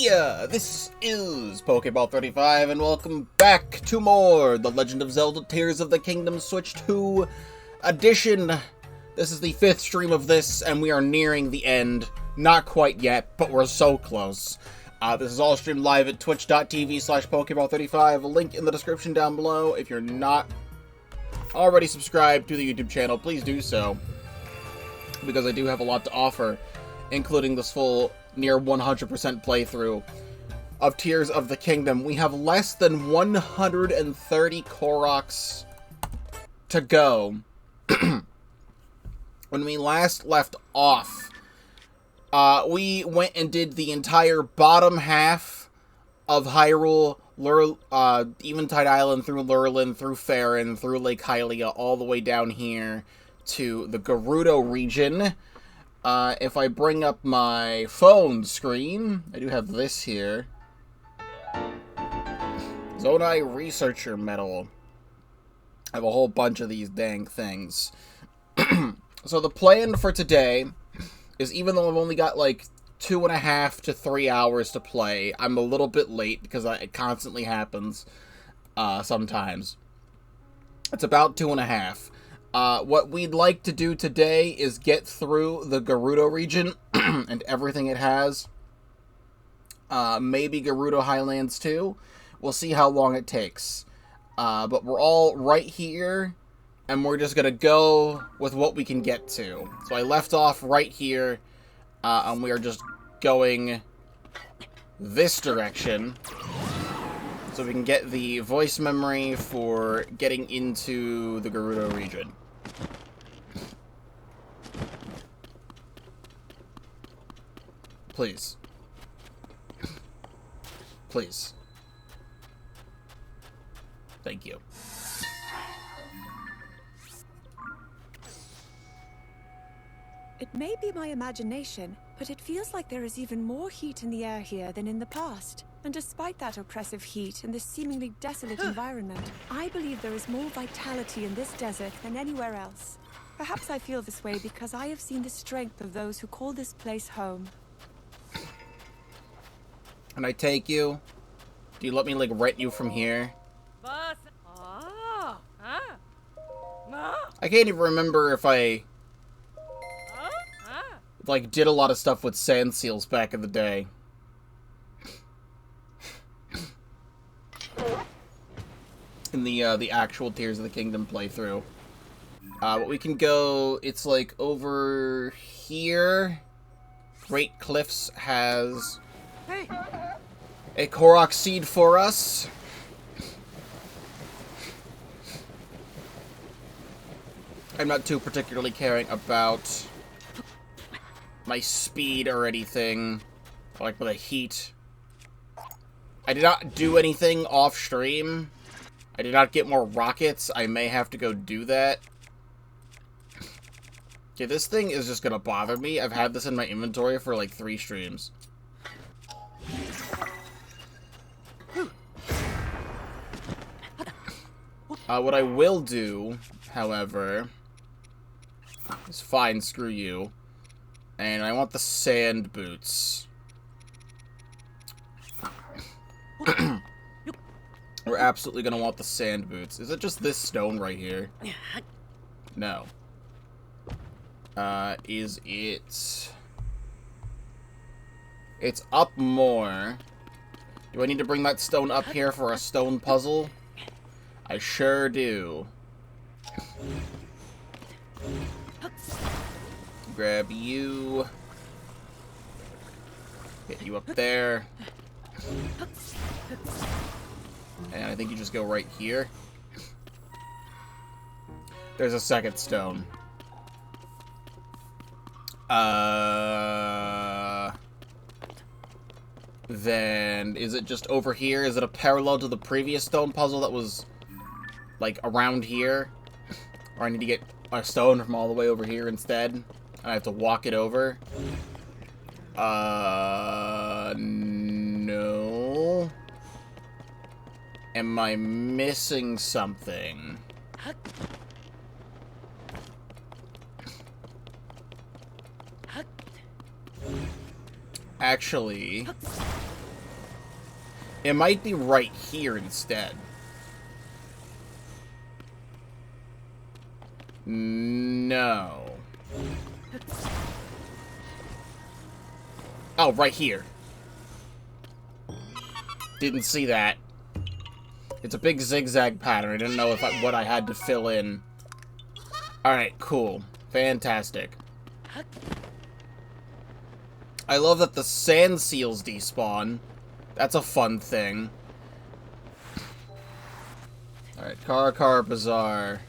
Heya! This is Pokeball35, and welcome back to more The Legend of Zelda Tears of the Kingdom Switch 2 edition. This is the 5th stream of this, and we are nearing the end. Not quite yet, but we're so close. This is all streamed live at twitch.tv/Pokeball35. A link in the description down below. If you're not already subscribed to the YouTube channel, please do so, because I do have a lot to offer, including this full near 100% playthrough of Tears of the Kingdom. We have less than 130 Koroks to go. When we last left off, we went and did the entire bottom half of Hyrule, Eventide Island, through Lurelin, through Faron, through Lake Hylia, all the way down here to the Gerudo region. If I bring up my phone screen, I do have this here. Zonai Researcher Medal. I have a whole bunch of these dang things. So the plan for today is, even though I've only got like 2.5 to 3 hours to play, I'm a little bit late because it constantly happens sometimes. It's about 2.5. What we'd like to do today is get through the Gerudo region and everything it has. Maybe Gerudo Highlands too. We'll see how long it takes. But we're all right here, and we're just gonna go with what we can get to. So I left off right here, and we are just going this direction, so we can get the voice memory for getting into the Gerudo region. Please. Please. Thank you. It may be my imagination, but it feels like there is even more heat in the air here than in the past. And despite that oppressive heat and this seemingly desolate environment, I believe there is more vitality in this desert than anywhere else. Perhaps I feel this way because I have seen the strength of those who call this place home. Can I take you? Do you let me, like, rent you from here? I can't even remember if I, like, did a lot of stuff with sand seals back in the day. In the actual Tears of the Kingdom playthrough. But we can go, it's like over here. Great Cliffs has a Korok seed for us. I'm not too particularly caring about my speed or anything, like with the heat. I did not do anything off stream. I did not get more rockets. I may have to go do that. Okay, this thing is just gonna bother me. I've had this in my inventory for like 3 streams. What I will do, however, is fine, screw you. And I want the sand boots. We're absolutely gonna want the sand boots. Is it just this stone right here? No. Is it... It's up more. Do I need to bring that stone up here for a stone puzzle? I sure do. Grab you. Get you up there. And I think you just go right here. There's a second stone. Then, is it just over here? Is it a parallel to the previous stone puzzle that was, like, around here? Or I need to get a stone from all the way over here instead? And I have to walk it over? No. Am I missing something? Actually, It might be right here instead. No. Oh, right here. Didn't see that. It's a big zigzag pattern. I didn't know if what I had to fill in. Alright, cool. Fantastic. I love that the sand seals despawn. That's a fun thing. Alright, Karakara Bazaar.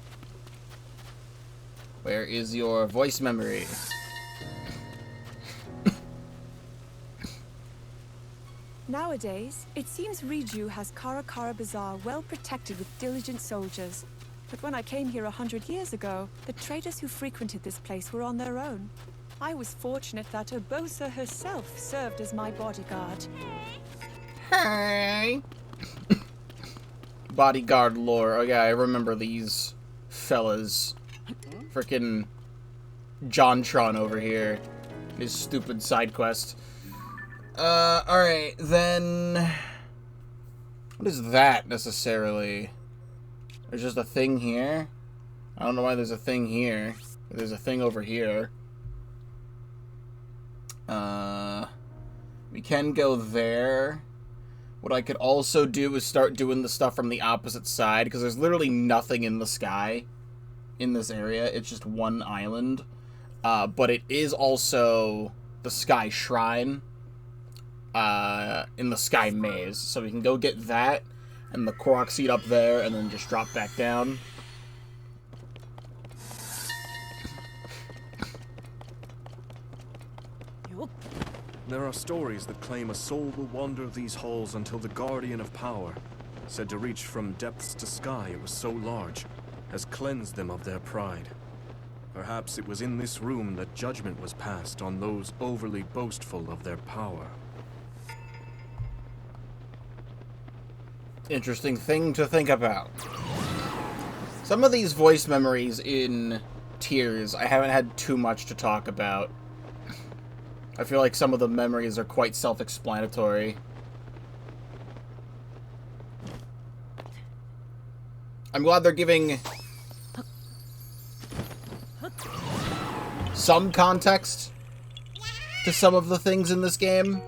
Where is your voice memory? Nowadays, it seems Riju has Karakara Bazaar well protected with diligent soldiers. But when I came here 100 years ago, the traders who frequented this place were on their own. I was fortunate that Urbosa herself served as my bodyguard. Hey! Bodyguard lore. Oh yeah, I remember these fellas. Frickin' JonTron over here. His stupid side quest. Alright, then... What is that, necessarily? There's just a thing here? I don't know why there's a thing here. There's a thing over here. We can go there. What I could also do is start doing the stuff from the opposite side, because there's literally nothing in the sky in this area. It's just one island. But it is also the Sky Shrine in the Sky Maze. So we can go get that and the Korok seed up there and then just drop back down. There are stories that claim a soul will wander these halls until the Guardian of Power, said to reach from depths to sky it was so large, has cleansed them of their pride. Perhaps it was in this room that judgment was passed on those overly boastful of their power. Interesting thing to think about. Some of these voice memories in Tears, I haven't had too much to talk about. I feel like some of the memories are quite self-explanatory. I'm glad they're giving some context to some of the things in this game.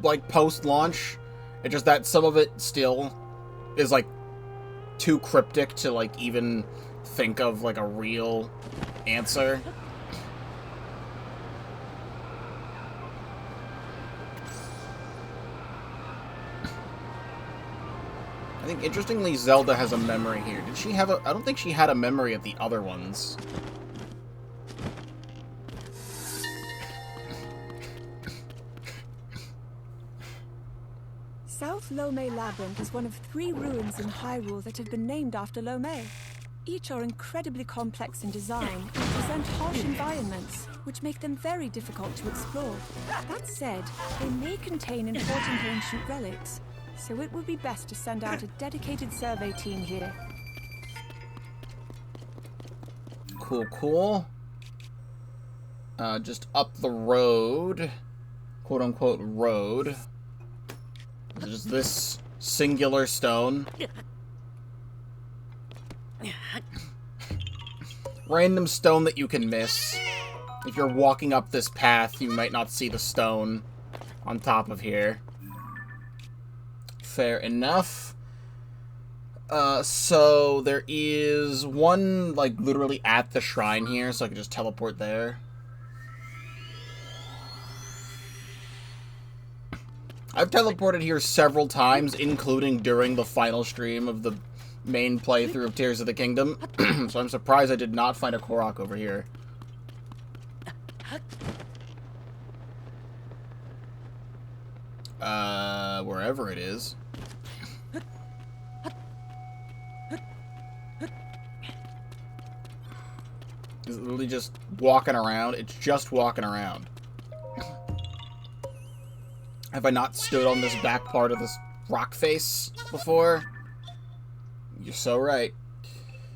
Like post-launch. It's just that some of it still is, like, too cryptic to, like, even think of, like, a real answer. I think, interestingly, Zelda has a memory here. Did she have a... I don't think she had a memory at the other ones. South Lome Labyrinth is one of 3 ruins in Hyrule that have been named after Lome. Each are incredibly complex in design and present harsh environments, which make them very difficult to explore. That said, they may contain important ancient relics, so it would be best to send out a dedicated survey team here. Cool, cool. Just up the road, quote-unquote road, just this singular stone. Random stone that you can miss. If you're walking up this path, you might not see the stone on top of here. Fair enough. So there is one, like, literally at the shrine here, so I can just teleport there. I've teleported here several times, including during the final stream of the main playthrough of Tears of the Kingdom, so I'm surprised I did not find a Korok over here. Wherever it is. It's literally just walking around. It's just walking around. Have I not stood on this back part of this rock face before? You're so right.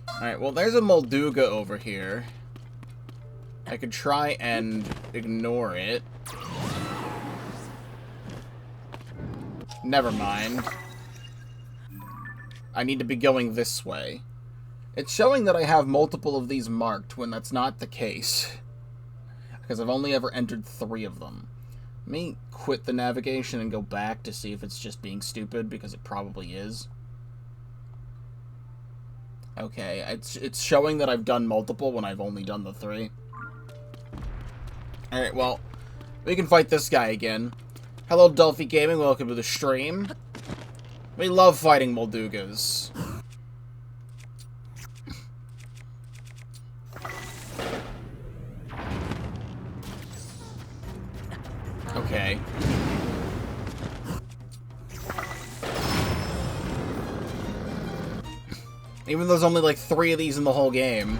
Alright, well, there's a Molduga over here. I could try and ignore it. Never mind. I need to be going this way. It's showing that I have multiple of these marked when that's not the case. Because I've only ever entered 3 of them. Let me quit the navigation and go back to see if it's just being stupid, because it probably is. Okay, it's showing that I've done multiple when I've only done the 3. Alright, well, we can fight this guy again. Hello, Delphi Gaming, welcome to the stream. We love fighting Moldugas. Okay. Even though there's only like 3 of these in the whole game.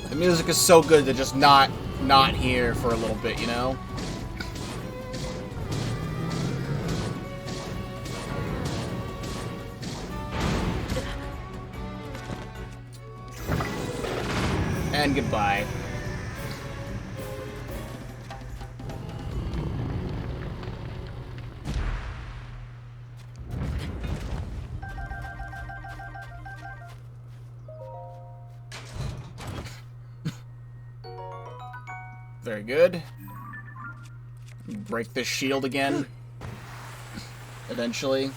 The music is so good to just not here for a little bit, you know? And goodbye. Very good. Break this shield again. Eventually.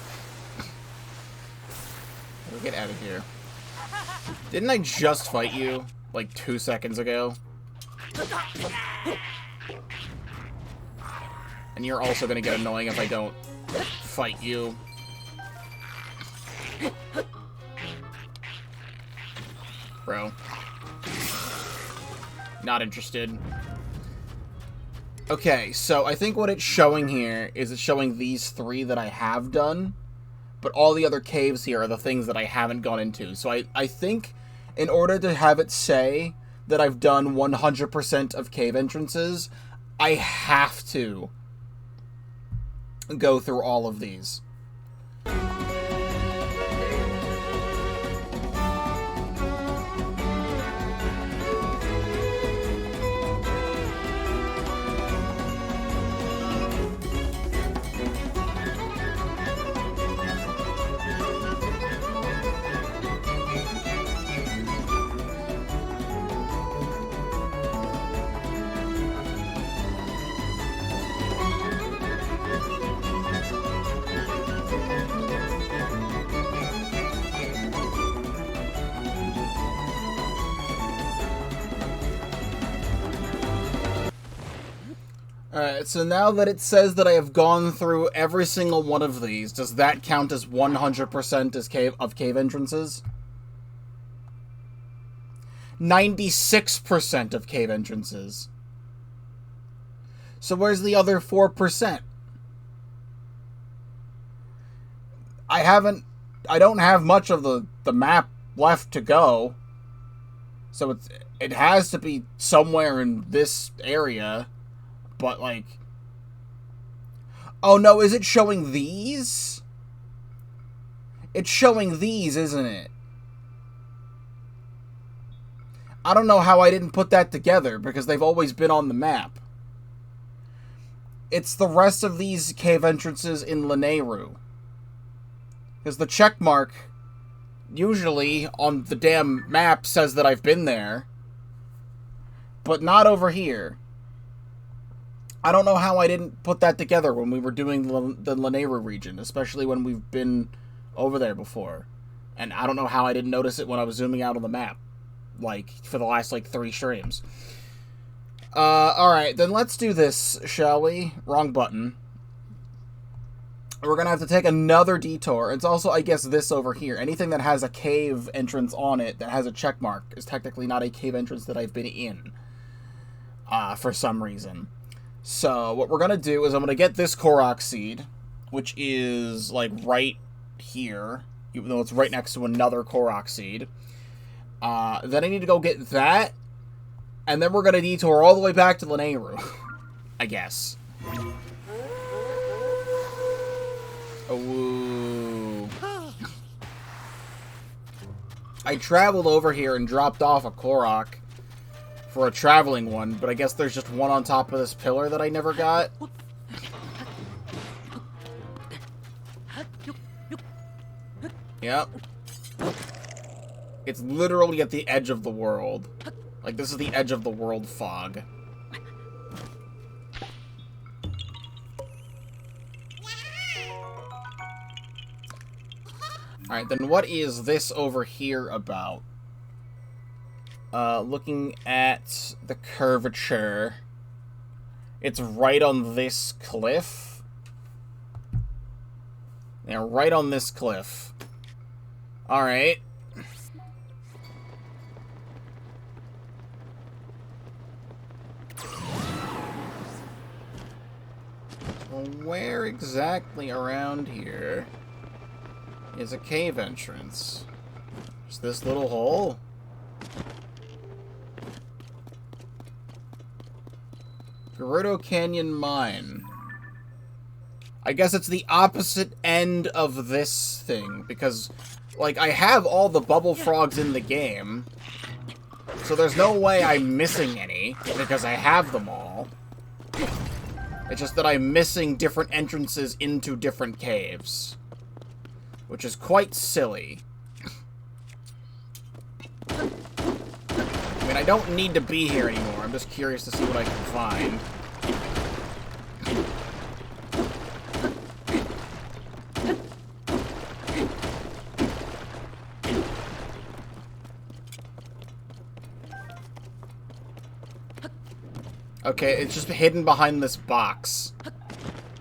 We'll get out of here. Didn't I just fight you? Like 2 seconds ago? And you're also gonna get annoying if I don't fight you. Bro. Not interested. Okay, so I think what it's showing here is it's showing these 3 that I have done, but all the other caves here are the things that I haven't gone into. So I think in order to have it say that I've done 100% of cave entrances, I have to go through all of these. Alright, so now that it says that I have gone through every single one of these, does that count as 100% as cave entrances? 96% of cave entrances. So where's the other 4%? I don't have much of the map left to go. So it has to be somewhere in this area. But, like... Oh, no, is it showing these? It's showing these, isn't it? I don't know how I didn't put that together, because they've always been on the map. It's the rest of these cave entrances in Lanayru. Because the check mark, usually, on the damn map says that I've been there. But not over here. I don't know how I didn't put that together when we were doing the Lanayru region, especially when we've been over there before. And I don't know how I didn't notice it when I was zooming out on the map, like, for the last, like, 3 streams. Alright, then let's do this, shall we? Wrong button. We're gonna have to take another detour. It's also, I guess, this over here. Anything that has a cave entrance on it that has a check mark is technically not a cave entrance that I've been in. For some reason. So, what we're going to do is I'm going to get this Korok seed, which is, like, right here, even though it's right next to another Korok seed. Then I need to go get that, and then we're going to detour all the way back to Lanayru, I guess. Ooh. I traveled over here and dropped off a Korok, for a traveling one, but I guess there's just one on top of this pillar that I never got. Yep. It's literally at the edge of the world. Like, this is the edge of the world fog. Alright, then what is this over here about? Looking at the curvature, it's right on this cliff. Yeah, right on this cliff. Alright. Well, where exactly around here is a cave entrance? Is this little hole? Gerudo Canyon Mine. I guess it's the opposite end of this thing, because, like, I have all the bubble frogs in the game, so there's no way I'm missing any, because I have them all. It's just that I'm missing different entrances into different caves, which is quite silly. I mean, I don't need to be here anymore. I'm just curious to see what I can find. Okay, it's just hidden behind this box.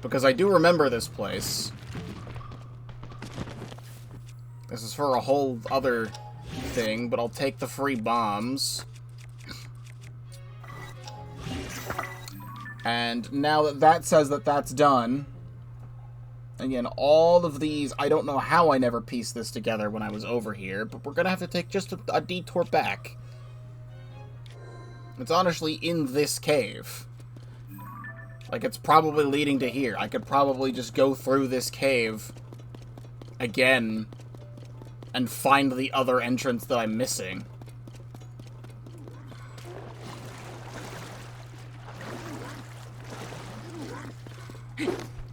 Because I do remember this place. This is for a whole other thing, but I'll take the free bombs. And now that that says that that's done, again, all of these, I don't know how I never pieced this together when I was over here, but we're gonna have to take just a detour back. It's honestly in this cave. Like, it's probably leading to here. I could probably just go through this cave again and find the other entrance that I'm missing.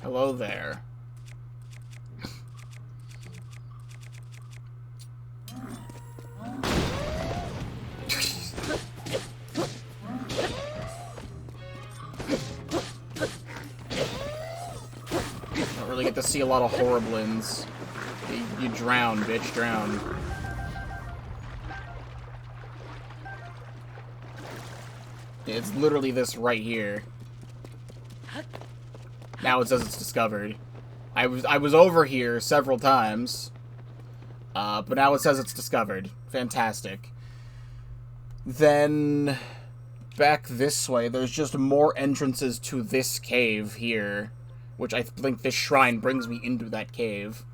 Hello there. Don't really get to see a lot of Horriblins. You drown, bitch, drown. It's literally this right here. Now it says it's discovered. I was over here several times, but now it says it's discovered. Fantastic. Then back this way, there's just more entrances to this cave here, which I think this shrine brings me into that cave.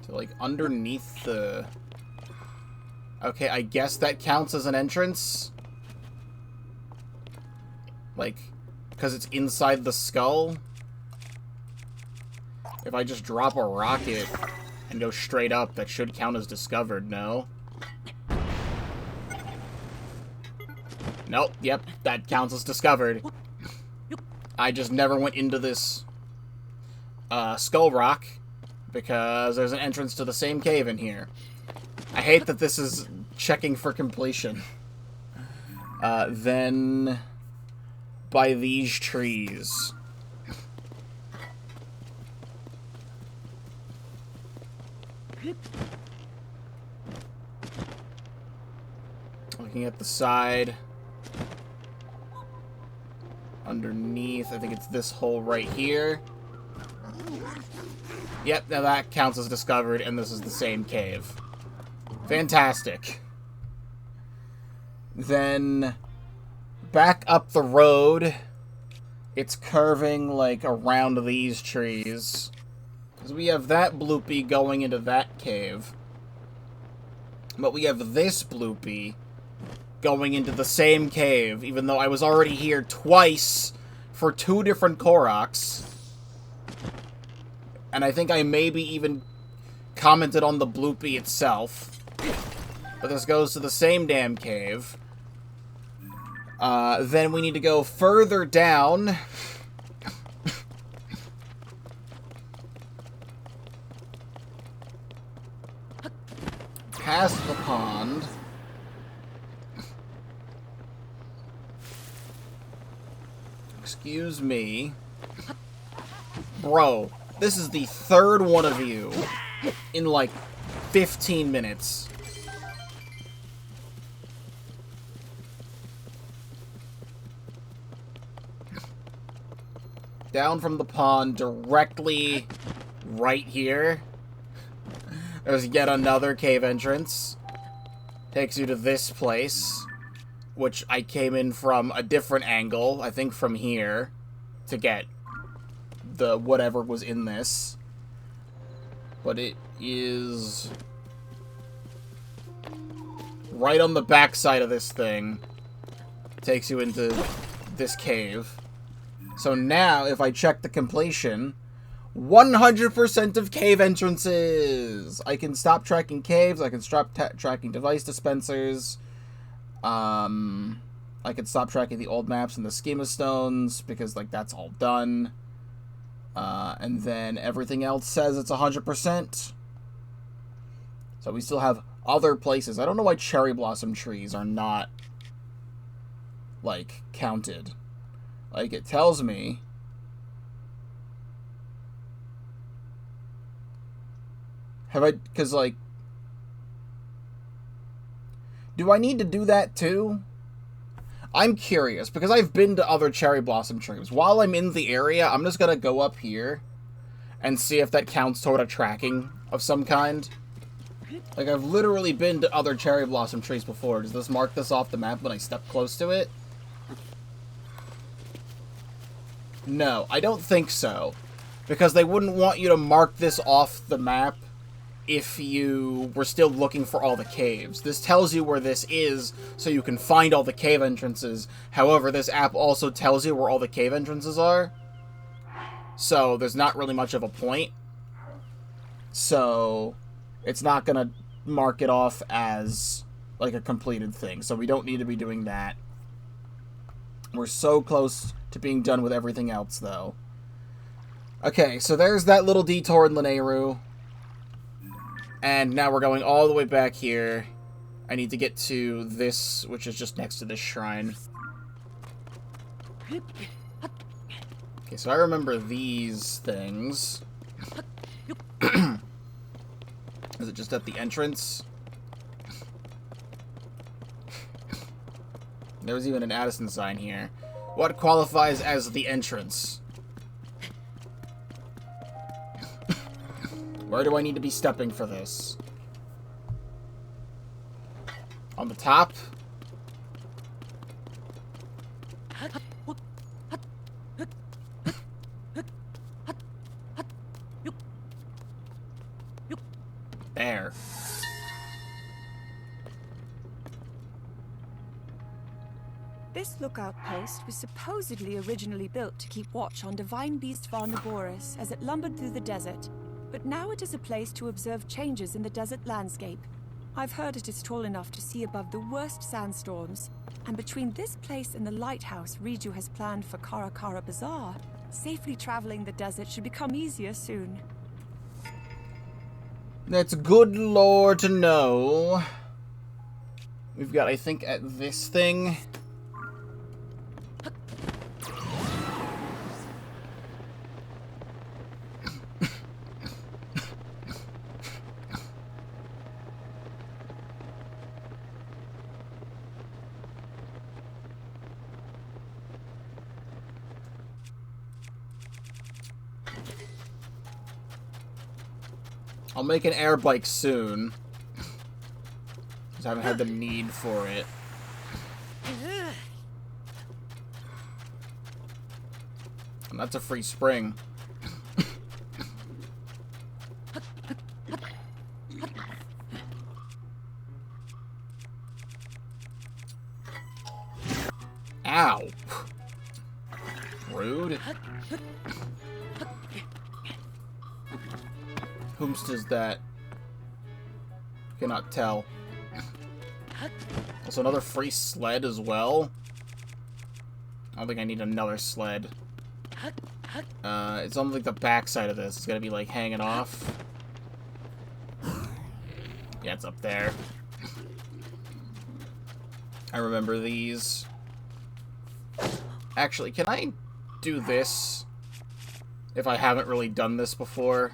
So, like, underneath the... Okay, I guess that counts as an entrance? Like, because it's inside the skull? If I just drop a rocket and go straight up, that should count as discovered, no? Nope, yep, that counts as discovered. I just never went into this skull rock, because there's an entrance to the same cave in here. I hate that this is checking for completion. Then by these trees. Looking at the side. Underneath, I think it's this hole right here. Yep, now that counts as discovered, and this is the same cave. Fantastic. Then, back up the road, it's curving, like, around these trees. Because we have that bloopy going into that cave. But we have this bloopy going into the same cave, even though I was already here twice for 2 different Koroks. And I think I maybe even commented on the bloopy itself. But this goes to the same damn cave. Then we need to go further down. Past the pond. Excuse me. Bro, this is the third one of you in like 15 minutes. Down from the pond, directly right here. There's yet another cave entrance. Takes you to this place, which I came in from a different angle, I think from here, to get the whatever was in this. But it is right on the back side of this thing. Takes you into this cave. So now, if I check the completion, 100% of cave entrances! I can stop tracking caves, I can stop tracking device dispensers, I can stop tracking the old maps and the schema stones, because, like, that's all done. And then everything else says it's 100%. So we still have other places. I don't know why cherry blossom trees are not, like, counted. Like, it tells me... Have I... Because, like... Do I need to do that, too? I'm curious, because I've been to other cherry blossom trees. While I'm in the area, I'm just gonna go up here and see if that counts toward a tracking of some kind. Like, I've literally been to other cherry blossom trees before. Does this mark this off the map when I step close to it? No, I don't think so. Because they wouldn't want you to mark this off the map if you were still looking for all the caves. This tells you where this is, so you can find all the cave entrances. However, this app also tells you where all the cave entrances are. So, there's not really much of a point. So, it's not gonna mark it off as, like, a completed thing. So, we don't need to be doing that. We're so close to being done with everything else, though. Okay, so there's that little detour in Lanayru. And now we're going all the way back here. I need to get to this, which is just next to this shrine. Okay, so I remember these things. Is it just at the entrance? There was even an Addison sign here. What qualifies as the entrance? Where do I need to be stepping for this? On the top? There. This lookout post was supposedly originally built to keep watch on divine beast Varnaboris as it lumbered through the desert. But now it is a place to observe changes in the desert landscape. I've heard it is tall enough to see above the worst sandstorms. And between this place and the lighthouse Riju has planned for Karakara Bazaar, safely traveling the desert should become easier soon. That's good lore to know. We've got, I think, at this thing... I'll make an air bike soon. Because I haven't had the need for it. And that's a free spring. Ow. Rude. Whomst is that? Cannot tell. Also, another free sled as well. I don't think I need another sled. It's on like the back side of this. It's gonna be like hanging off. Yeah, it's up there. I remember these. Actually, can I do this if I haven't really done this before?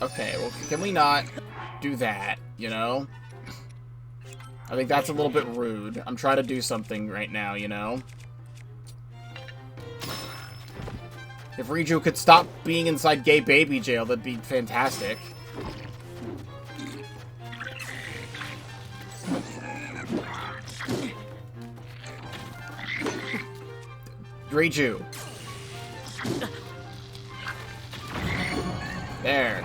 Okay, well, can we not do that, you know? I think that's a little bit rude. I'm trying to do something right now, you know? If Riju could stop being inside gay baby jail, that'd be fantastic. Riju. There.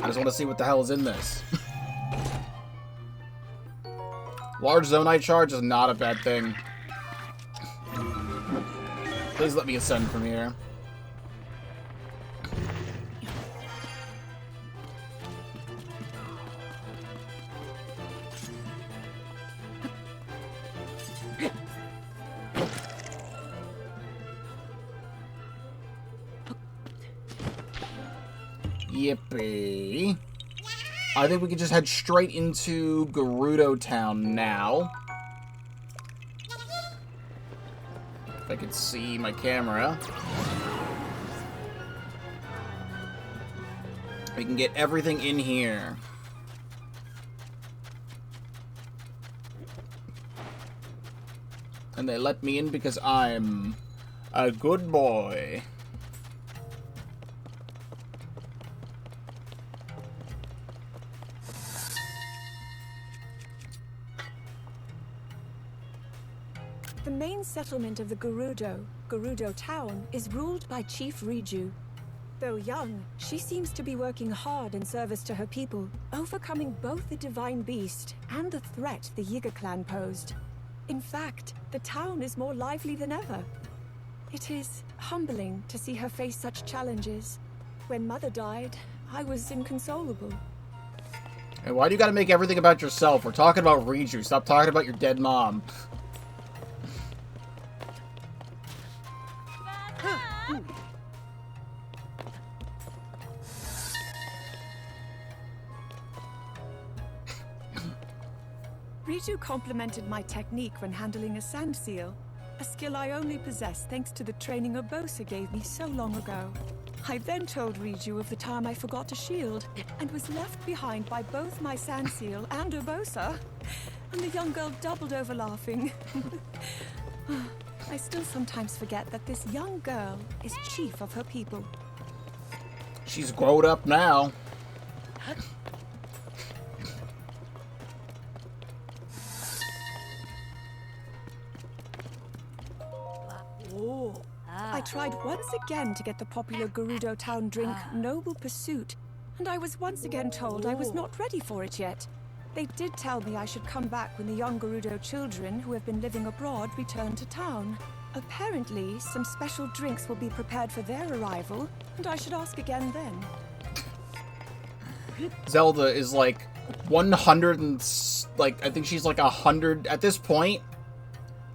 I just want to see what the hell is in this. Large Zonite charge is not a bad thing. Please let me ascend from here. Yippee. I think we can just head straight into Gerudo Town now. If I could see my camera. We can get everything in here. And they let me in because I'm a good boy. The main settlement of the Gerudo Town, is ruled by Chief Riju. Though young, she seems to be working hard in service to her people, overcoming both the divine beast and the threat the Yiga clan posed. In fact, the town is more lively than ever. It is humbling to see her face such challenges. When Mother died, I was inconsolable. And why do you gotta make everything about yourself? We're talking about Riju. Stop talking about your dead mom. Riju complimented my technique when handling a sand seal, a skill I only possess thanks to the training Urbosa gave me so long ago. I then told Riju of the time I forgot a shield, and was left behind by both my sand seal and Urbosa, and the young girl doubled over laughing. I still sometimes forget that this young girl is chief of her people. She's grown up now. I tried once again to get the popular Gerudo Town drink, Noble Pursuit, and I was once again told I was not ready for it yet. They did tell me I should come back when the young Gerudo children who have been living abroad return to town. Apparently, some special drinks will be prepared for their arrival, and I should ask again then. Zelda is like 100 and like I think she's like 100 at this point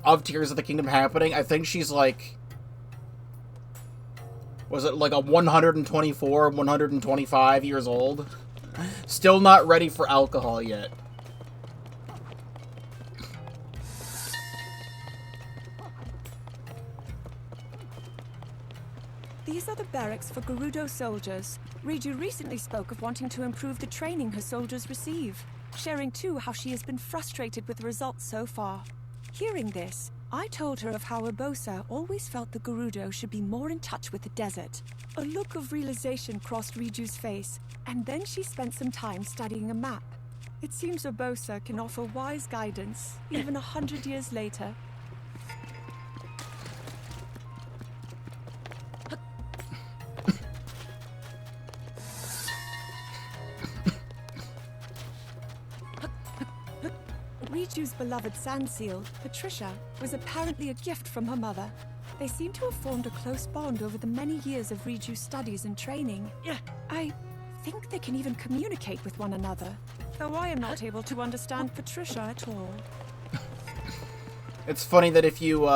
of Tears of the Kingdom happening. I think she's like, was it like a 124, 125 years old? Still not ready for alcohol yet. These are the barracks for Gerudo soldiers. Riju recently spoke of wanting to improve the training her soldiers receive, sharing too how she has been frustrated with the results so far. Hearing this, I told her of how Urbosa always felt the Gerudo should be more in touch with the desert. A look of realization crossed Riju's face, and then she spent some time studying a map. It seems Urbosa can offer wise guidance, even 100 years later. Riju's beloved sand seal, Patricia, was apparently a gift from her mother. They seem to have formed a close bond over the many years of Riju's studies and training. I think they can even communicate with one another, though I am not able to understand Patricia at all. It's funny that if you,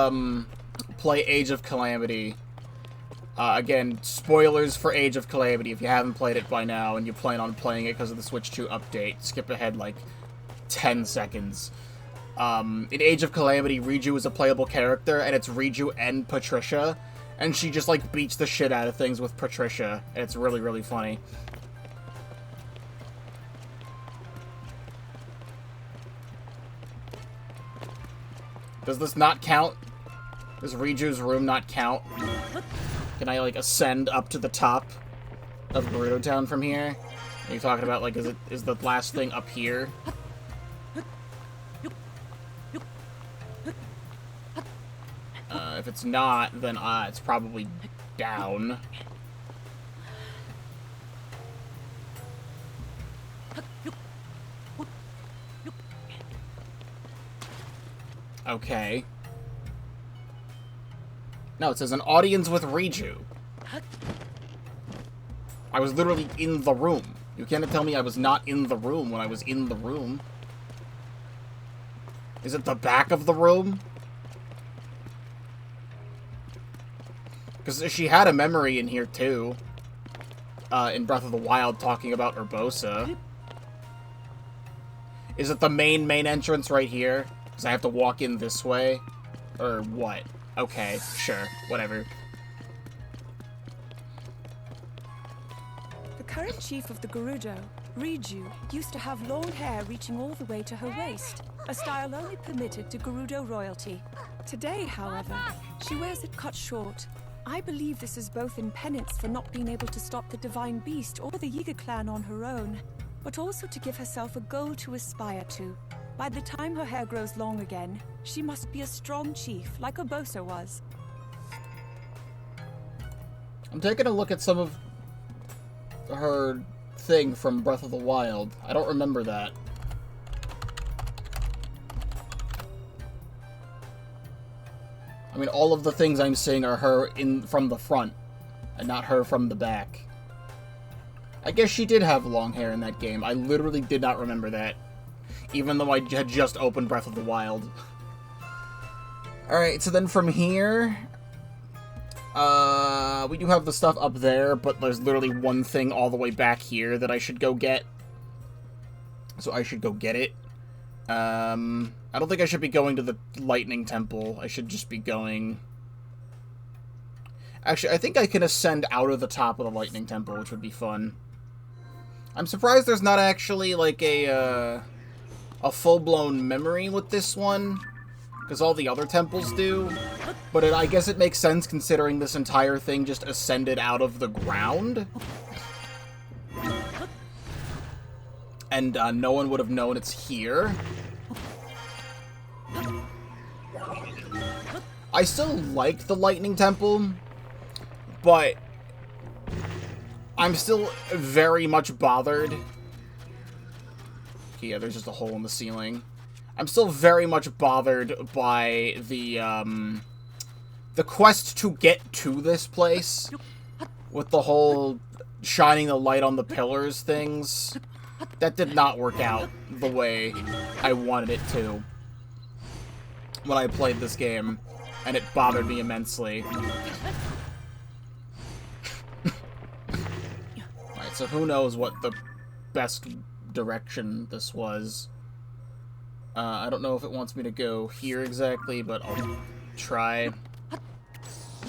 play Age of Calamity, again, spoilers for Age of Calamity if you haven't played it by now and you plan on playing it because of the Switch 2 update, skip ahead like 10 seconds. In Age of Calamity, Riju is a playable character, and it's Riju and Patricia, and she just, like, beats the shit out of things with Patricia, and it's really, really funny. Does this not count? Does Riju's room not count? Can I, like, ascend up to the top of Gerudo Town from here? Are you talking about, like, is the last thing up here? If it's not, then, it's probably down. Okay. No, it says an audience with Riju. I was literally in the room. You can't tell me I was not in the room when I was in the room. Is it the back of the room? Because she had a memory in here, too. In Breath of the Wild, talking about Urbosa. Is it the main entrance right here? Because I have to walk in this way? Or what? Okay, sure. Whatever. The current chief of the Gerudo, Riju, used to have long hair reaching all the way to her waist, a style only permitted to Gerudo royalty. Today, however, she wears it cut short. I believe this is both in penance for not being able to stop the Divine Beast or the Yiga clan on her own, but also to give herself a goal to aspire to. By the time her hair grows long again, she must be a strong chief, like Urbosa was. I'm taking a look at some of her thing from Breath of the Wild. I don't remember that. I mean, all of the things I'm seeing are her from the front, and not her from the back. I guess she did have long hair in that game. I literally did not remember that, even though I had just opened Breath of the Wild. Alright, so then from here, we do have the stuff up there, but there's literally one thing all the way back here that I should go get. So I should go get it. I don't think I should be going to the Lightning Temple. I should just be going... Actually, I think I can ascend out of the top of the Lightning Temple, which would be fun. I'm surprised there's not actually, like, a full-blown memory with this one, because all the other temples do. But I guess it makes sense considering this entire thing just ascended out of the ground. And no one would have known it's here. I still like the Lightning Temple, but I'm still very much bothered. Okay, yeah, there's just a hole in the ceiling. I'm still very much bothered by the quest to get to this place, with the whole shining the light on the pillars things. That did not work out the way I wanted it to when I played this game, and it bothered me immensely. Alright, so who knows what the best direction this was. I don't know if it wants me to go here exactly, but I'll try.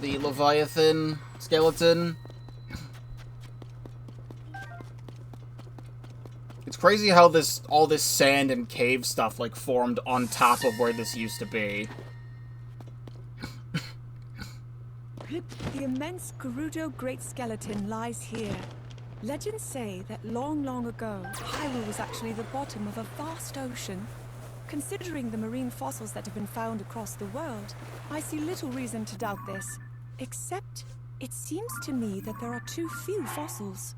The Leviathan skeleton. It's crazy how all this sand and cave stuff, like, formed on top of where this used to be. The immense Gerudo Great Skeleton lies here. Legends say that long, long ago, Hyrule was actually the bottom of a vast ocean. Considering the marine fossils that have been found across the world, I see little reason to doubt this. Except, it seems to me that there are too few fossils.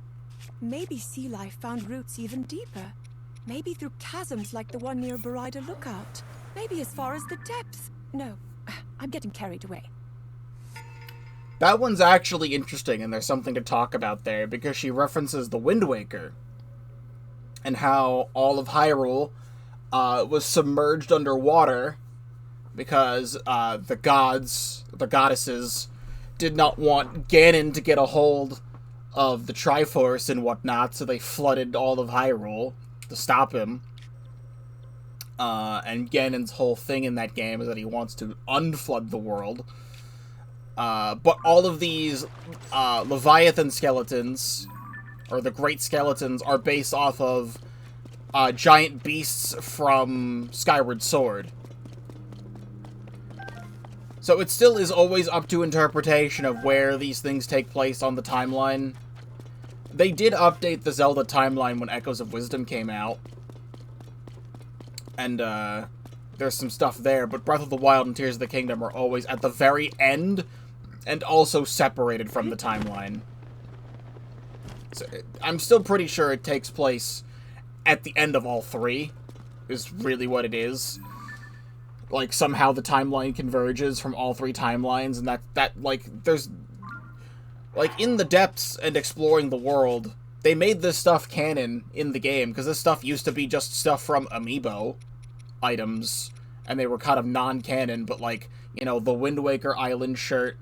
Maybe sea life found roots even deeper. Maybe through chasms like the one near Barida Lookout. Maybe as far as the depths. No, I'm getting carried away. That one's actually interesting, and there's something to talk about there, because she references the Wind Waker, and how all of Hyrule was submerged underwater because the goddesses, did not want Ganon to get a hold of the Triforce and whatnot, so they flooded all of Hyrule to stop him. And Ganon's whole thing in that game is that he wants to unflood the world. But all of these Leviathan skeletons, or the Great Skeletons, are based off of giant beasts from Skyward Sword. So it still is always up to interpretation of where these things take place on the timeline. They did update the Zelda timeline when Echoes of Wisdom came out. And there's some stuff there, but Breath of the Wild and Tears of the Kingdom are always at the very end, and also separated from the timeline. So I'm still pretty sure it takes place at the end of all three, is really what it is. Like, somehow the timeline converges from all three timelines, and there's... Like, in the depths and exploring the world, they made this stuff canon in the game, because this stuff used to be just stuff from Amiibo items, and they were kind of non-canon, but, like, you know, the Wind Waker Island shirt,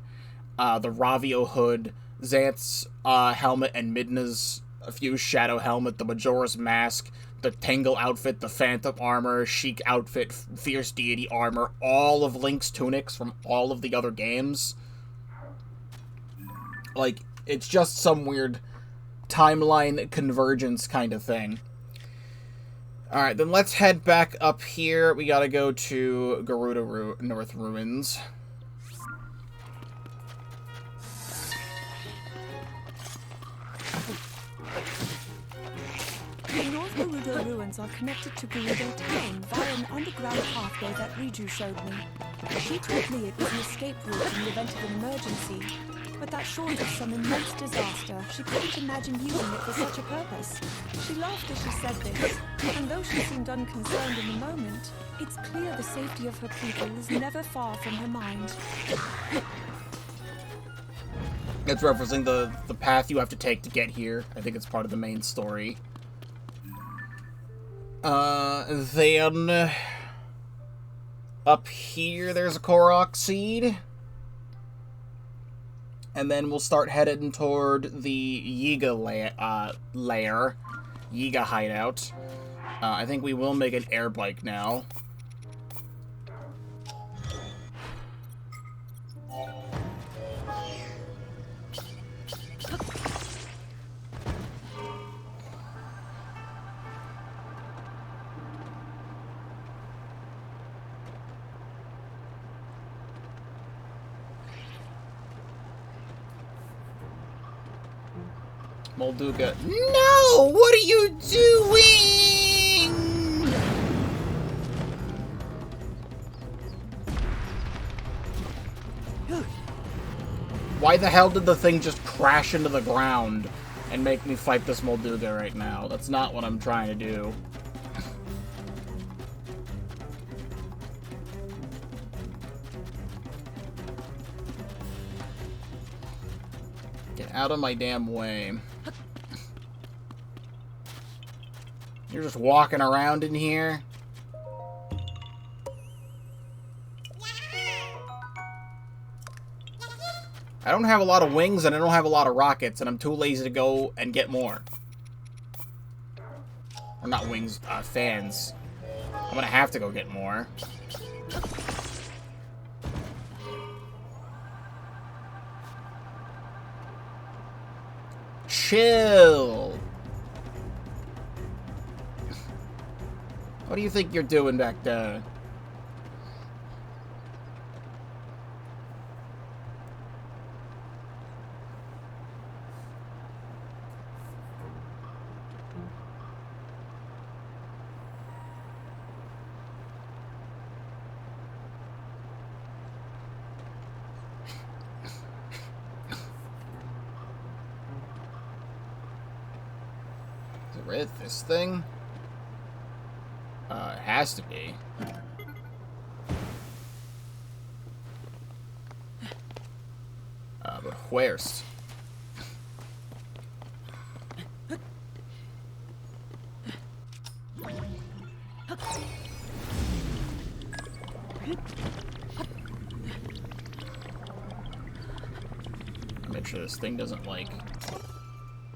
the Ravio hood, Xanth's helmet, and Midna's Fused Shadow helmet, the Majora's Mask, the Tangle outfit, the Phantom armor, Sheik outfit, Fierce Deity armor, all of Link's tunics from all of the other games. Like, it's just some weird timeline convergence kind of thing. Alright, then let's head back up here. We gotta go to Gerudo North Ruins. The North Gerudo ruins are connected to Gerudo Town via an underground pathway that Riju showed me. She told me it was an escape route in the event of an emergency, but that short of some immense disaster, she couldn't imagine using it for such a purpose. She laughed as she said this, and though she seemed unconcerned in the moment, it's clear the safety of her people is never far from her mind. It's referencing the path you have to take to get here. I think it's part of the main story. Then up here there's a Korok seed. And then we'll start heading toward the Yiga lair. Yiga hideout. I think we will make an air bike now. Molduga. No! What are you doing? Why the hell did the thing just crash into the ground and make me fight this Molduga right now? That's not what I'm trying to do. Get out of my damn way. You're just walking around in here? I don't have a lot of wings and I don't have a lot of rockets, and I'm too lazy to go and get more. Or not wings, fans. I'm gonna have to go get more. Chill! What do you think you're doing back there? Is it this thing? It has to be. But where's? Make sure this thing doesn't, like,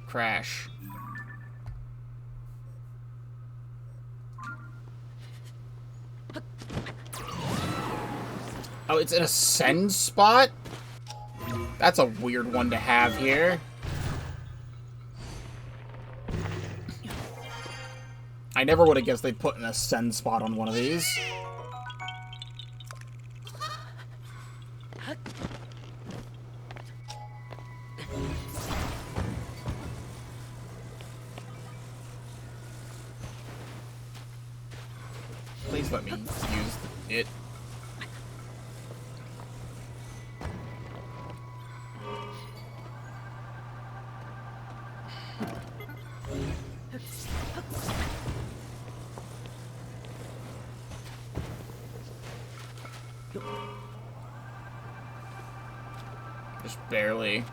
crash. Oh, it's an ascend spot? That's a weird one to have here. I never would have guessed they'd put an ascend spot on one of these. Please let me use it. Just barely.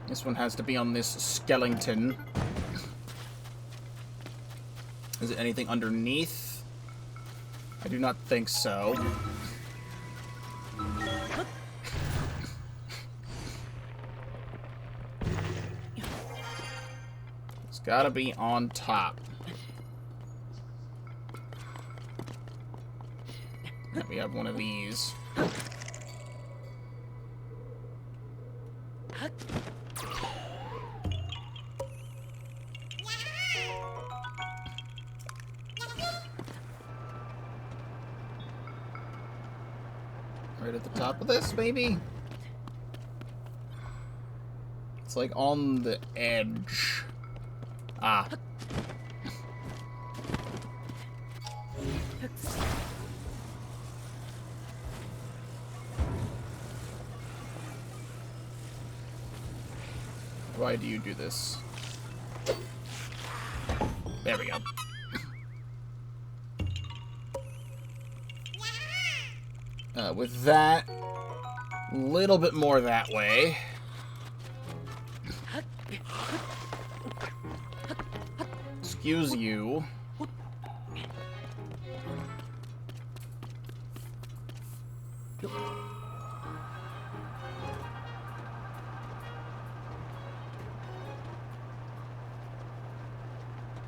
This one has to be on this skeleton. Is it anything underneath? I do not think so. It's gotta be on top. And we have one of these. Right at the top of this, maybe? It's like on the edge. Ah. Why do you do this? There we go. With that, a little bit more that way. Excuse you.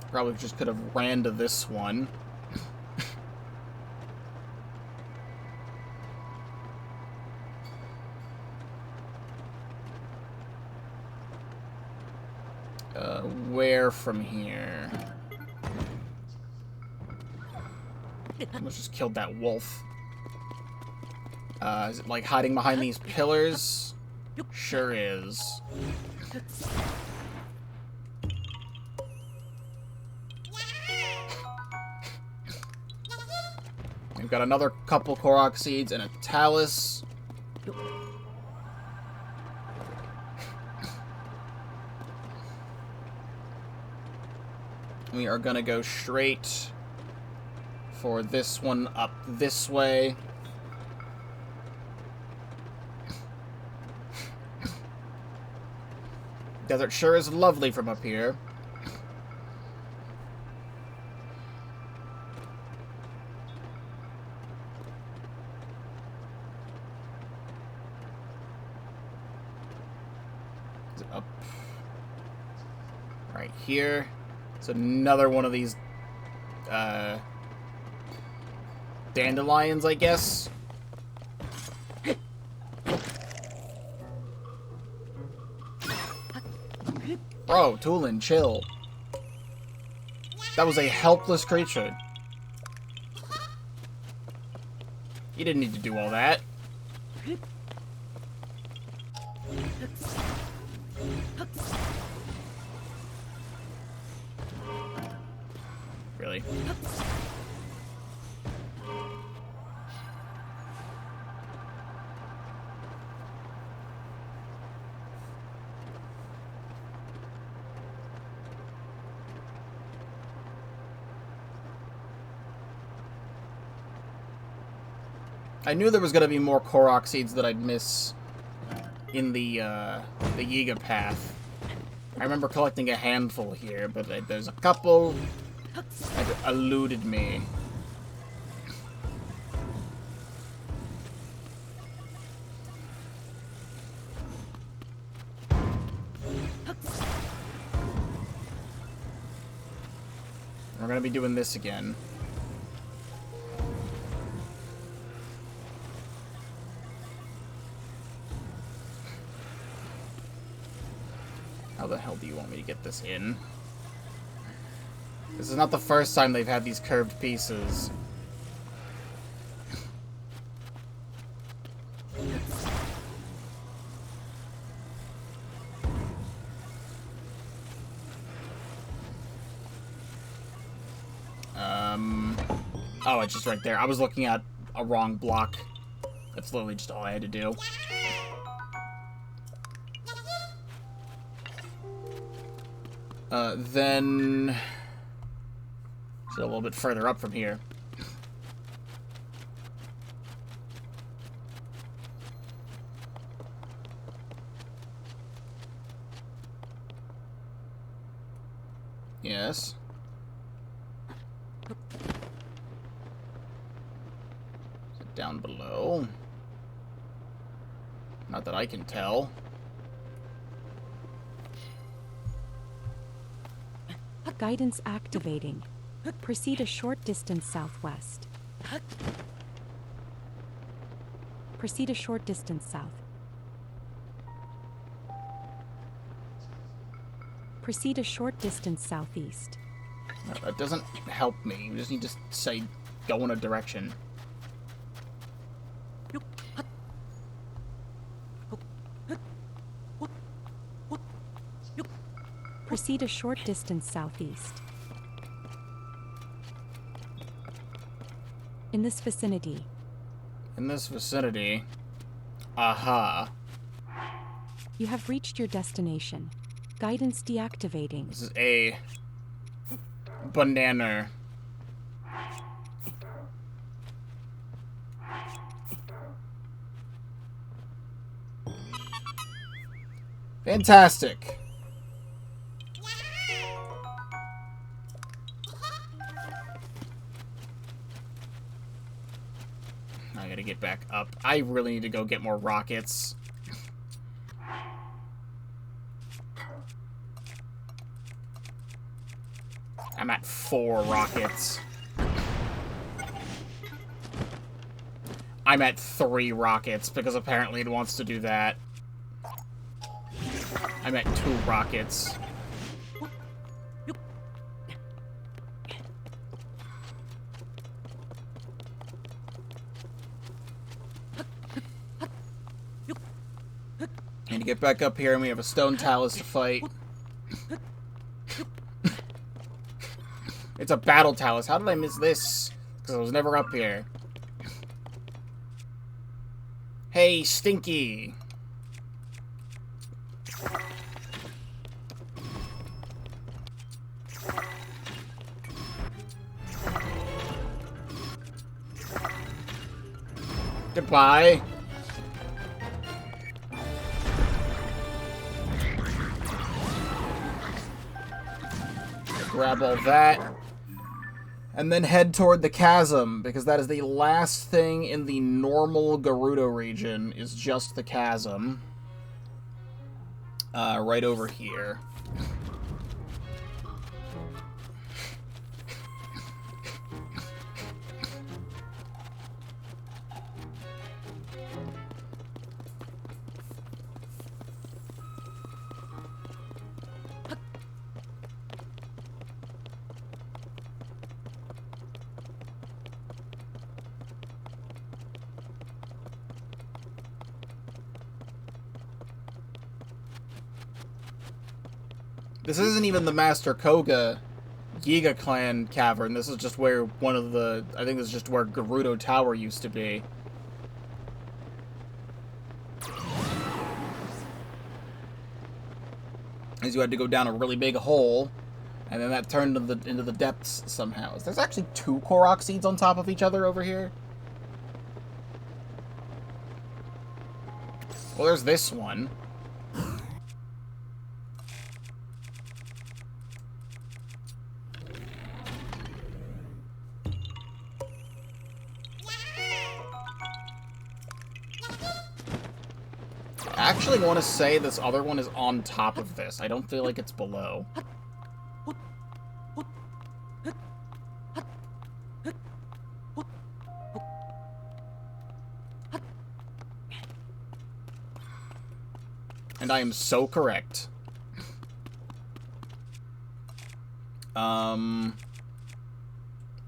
Probably just could have ran to this one. Where from here? Almost just killed that wolf. Is it like hiding behind these pillars? Sure is. We've got another couple Korok seeds and a talus. We are gonna go straight for this one up this way. Desert sure is lovely from up here. Is it up right here? It's another one of these dandelions, I guess. Bro, Tulin, chill. That was a helpless creature. You didn't need to do all that. Really? I knew there was gonna be more Korok seeds that I'd miss in the Yiga path. I remember collecting a handful here, but there's a couple that eluded me. We're gonna be doing this again. How the hell do you want me to get this in? This is not the first time they've had these curved pieces. Oh, it's just right there. I was looking at a wrong block. That's literally just all I had to do. Then... So a little bit further up from here. Yes. Down below. Not that I can tell. Guidance activating. Proceed a short distance southwest. Proceed a short distance south. Proceed a short distance southeast. No, that doesn't help me. You just need to say, go in a direction. Proceed a short distance southeast. In this vicinity. In this vicinity. Aha. You have reached your destination. Guidance deactivating. This is a banana. Fantastic. I gotta get back up. I really need to go get more rockets. I'm at 4 rockets. I'm at 3 rockets because apparently it wants to do that. I'm at 2 rockets. Need to get back up here and we have a stone talus to fight. It's a battle talus. How did I miss this? Because I was never up here. Hey, Stinky. Goodbye. Grab all that. And then head toward the chasm, because that is the last thing in the normal Gerudo region, is just the chasm. Right over here. This isn't even the Master Kohga Yiga Clan cavern. This is just where one of the... I think this is just where Gerudo Tower used to be. As you had to go down a really big hole, and then that turned into the depths somehow. There's actually 2 Korok seeds on top of each other over here. Well, there's this one. I actually want to say this other one is on top of this. I don't feel like it's below. And I am so correct.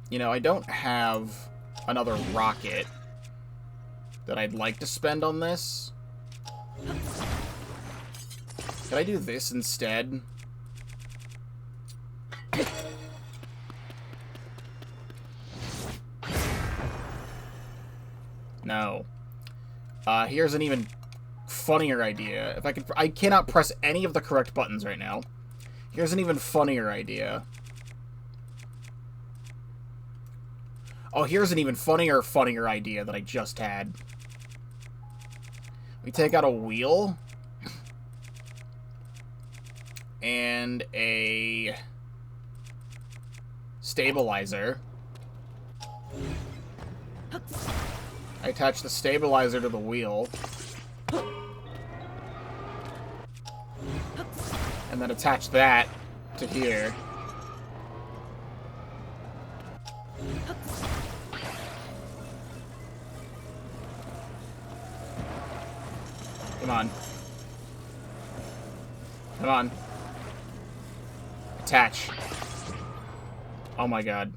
You know, I don't have another rocket that I'd like to spend on this. Could I do this instead? No. Here's an even funnier idea. If I cannot press any of the correct buttons right now. Here's an even funnier idea. Oh, here's an even funnier idea that I just had. We take out a wheel and a stabilizer. I attach the stabilizer to the wheel. And then attach that to here. Come on. Come on. Attach. Oh my god.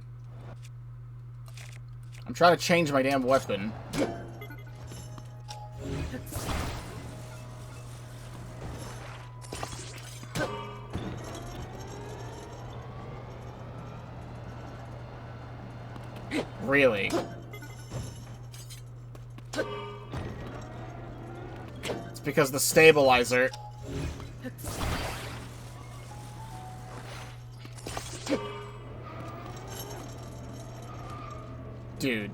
I'm trying to change my damn weapon. Really? It's because the stabilizer... Dude.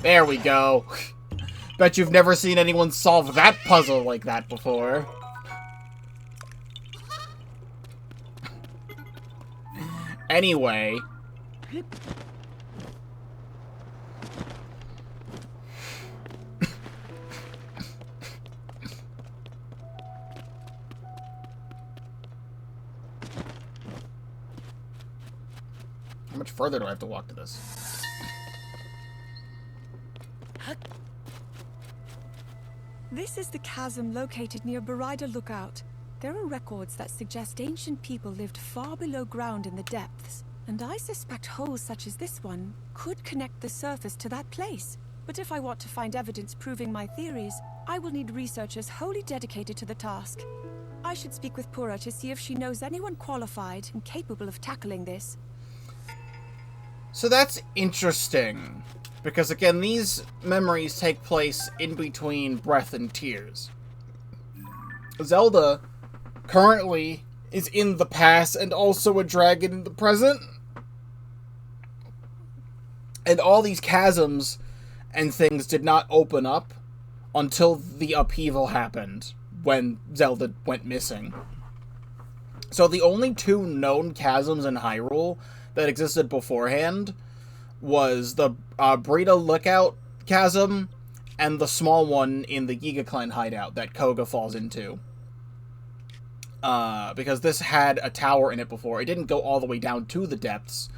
There we go. Bet you've never seen anyone solve that puzzle like that before. Anyway. How much further do I have to walk to this? This is the chasm located near Barida Lookout. There are records that suggest ancient people lived far below ground in the depths, and I suspect holes such as this one could connect the surface to that place. But if I want to find evidence proving my theories, I will need researchers wholly dedicated to the task. I should speak with Pura to see if she knows anyone qualified and capable of tackling this. So that's interesting. Because, again, these memories take place in between Breath and Tears. Zelda currently is in the past and also a dragon in the present. And all these chasms and things did not open up until the upheaval happened when Zelda went missing. So the only two known chasms in Hyrule that existed beforehand was the Barida Lookout chasm and the small one in the Giga Clan hideout that Kohga falls into. Because this had a tower in it before. It didn't go all the way down to the depths,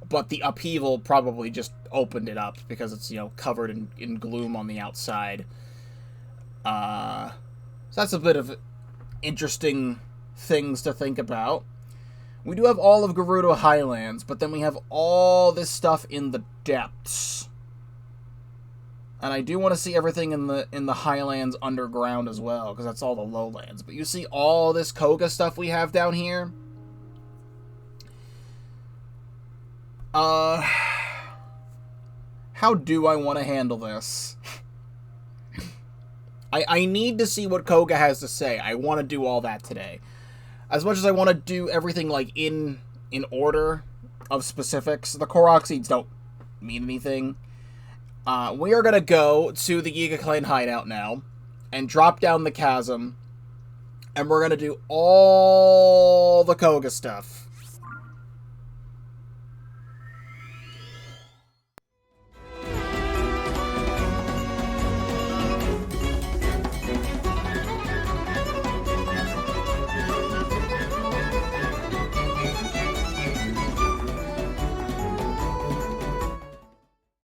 but the upheaval probably just opened it up because it's, you know, covered in gloom on the outside. So that's a bit of interesting things to think about. We do have all of Gerudo Highlands, but then we have all this stuff in the depths. And I do want to see everything in the Highlands underground as well, because that's all the lowlands. But you see all this Kohga stuff we have down here? How do I want to handle this? I need to see what Kohga has to say. I want to do all that today. as much as I want to do everything, like, in order of specifics, the Korok seeds don't mean anything. We are going to go to the Yiga Clan hideout now, and drop down the chasm, and we're going to do all the Kohga stuff.